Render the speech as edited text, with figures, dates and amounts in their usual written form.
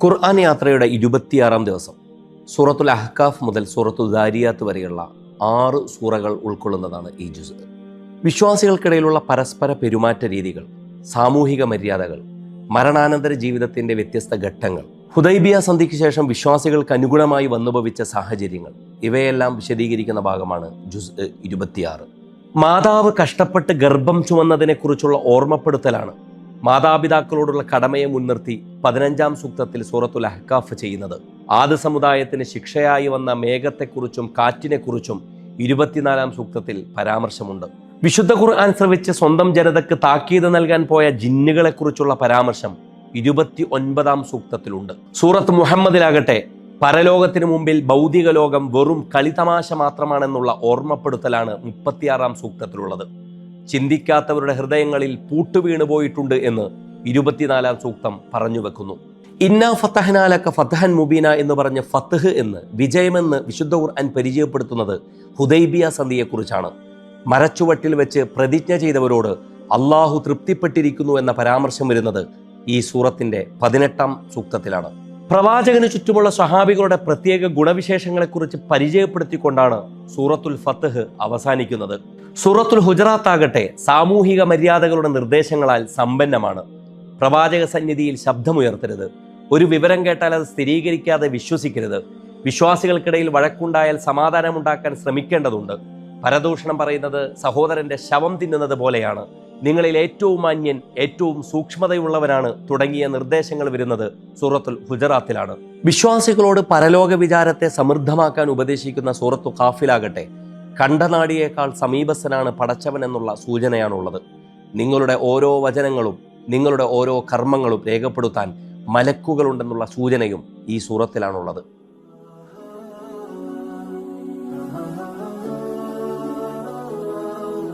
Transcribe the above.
ഖുർആൻ യാത്രയുടെ 26-ാം ദിവസം സൂറത്തുൽ അഹ്കാഫ് മുതൽ സൂറത്തുൽ ദാരിയാത്ത് വരെയുള്ള 6 സൂറകൾ ഉൾക്കൊള്ളുന്നതാണ് ഈ ജുസ്. വിശ്വാസികൾക്കിടയിലുള്ള പരസ്പര പെരുമാറ്റ രീതികൾ, സാമൂഹിക മര്യാദകൾ, മരണാനന്തര ജീവിതത്തിൻ്റെ വ്യത്യസ്ത ഘട്ടങ്ങൾ, ഹുദൈബിയ സന്ധിക്ക് ശേഷം വിശ്വാസികൾക്ക് അനുഗുണമായി വന്നുഭവിച്ച സാഹചര്യങ്ങൾ, ഇവയെല്ലാം വിശദീകരിക്കുന്ന ഭാഗമാണ് ജുസ് 26. മാതാവ് കഷ്ടപ്പെട്ട് ഗർഭം ചുമന്നതിനെക്കുറിച്ചുള്ള ഓർമ്മപ്പെടുത്തലാണ് മാതാപിതാക്കളോടുള്ള കടമയെ മുൻനിർത്തി 15-ാം സൂക്തത്തിൽ സൂറത്തുൽ അഹ്കാഫ് ചെയ്യുന്നത്. ആദ് സമുദായത്തിന് ശിക്ഷയായി വന്ന മേഘത്തെക്കുറിച്ചും കാറ്റിനെക്കുറിച്ചും 24-ാം സൂക്തത്തിൽ പരാമർശമുണ്ട്. വിശുദ്ധ ഖുർആൻ ശ്രവിച്ച് സ്വന്തം ജനതയ്ക്ക് താക്കീത് നൽകാൻ പോയ ജിന്നുകളെക്കുറിച്ചുള്ള പരാമർശം 29-ാം സൂക്തത്തിലുണ്ട്. സൂറത്ത് മുഹമ്മദിലാകട്ടെ പരലോകത്തിനു മുമ്പിൽ ഭൗതിക ലോകം വെറും കളിതമാശ മാത്രമാണെന്നുള്ള ഓർമ്മപ്പെടുത്തലാണ് 36-ാം സൂക്തത്തിലുള്ളത്. ചിന്തിക്കാത്തവരുടെ ഹൃദയങ്ങളിൽ പൂട്ടുവീണു പോയിട്ടുണ്ട് എന്ന് 24-ാം സൂക്തം പറഞ്ഞു വെക്കുന്നു. ഇന്നാ ഫതഹ്നാ ലക ഫതഹൻ മുബീന എന്ന് പറഞ്ഞ് ഫത്ഹ് എന്ന്, വിജയമെന്ന് വിശുദ്ധ ഖുർആൻ പരിചയപ്പെടുത്തുന്നത് ഹുദൈബിയ സന്ധിയെക്കുറിച്ചാണ്. മരച്ചുവട്ടിൽ വെച്ച് പ്രതിജ്ഞ ചെയ്തവരോട് അള്ളാഹു തൃപ്തിപ്പെട്ടിരിക്കുന്നു എന്ന പരാമർശം വരുന്നത് ഈ സൂറത്തിന്റെ 18-ാം സൂക്തത്തിലാണ്. പ്രവാചകന് ചുറ്റുമുള്ള സ്വഹാബികളുടെ പ്രത്യേക ഗുണവിശേഷങ്ങളെക്കുറിച്ച് പരിചയപ്പെടുത്തിക്കൊണ്ടാണ് സൂറത്തുൽ ഫത്ഹ് അവസാനിക്കുന്നത്. സൂറത്തുൽ ഹുജറാത്ത് ആകട്ടെ സാമൂഹിക മര്യാദകളുടെ നിർദ്ദേശങ്ങളാൽ സമ്പന്നമാണ്. പ്രവാചക സന്നിധിയിൽ ശബ്ദമുയർത്തരുത്, ഒരു വിവരം കേട്ടാൽ അത് സ്ഥിരീകരിക്കാതെ വിശ്വസിക്കരുത്, വിശ്വാസികൾക്കിടയിൽ വഴക്കുണ്ടായാൽ സമാധാനമുണ്ടാക്കാൻ ശ്രമിക്കേണ്ടതുണ്ട്, പരദൂഷണം പറയുന്നത് സഹോദരന്റെ ശവം തിന്നുന്നത് പോലെയാണ്, നിങ്ങളിൽ ഏറ്റവും മാന്യൻ ഏറ്റവും സൂക്ഷ്മതയുള്ളവരാണ് തുടങ്ങിയ നിർദ്ദേശങ്ങൾ വരുന്നത് സൂറത്തുൽ ഹുജറാത്തിലാണ്. വിശ്വാസികളോട് പരലോക വിചാരത്തെ സമൃദ്ധമാക്കാൻ ഉപദേശിക്കുന്ന സൂറത്തു ഖാഫിലാകട്ടെ കണ്ടനാടിയേക്കാൾ സമീപസ്ഥനാണ് പടച്ചവൻ എന്നുള്ള സൂചനയാണുള്ളത്. നിങ്ങളുടെ ഓരോ വചനങ്ങളും നിങ്ങളുടെ ഓരോ കർമ്മങ്ങളും രേഖപ്പെടുത്താൻ മലക്കുകളുണ്ടെന്നുള്ള സൂചനയും ഈ സൂറത്തിലാണുള്ളത്.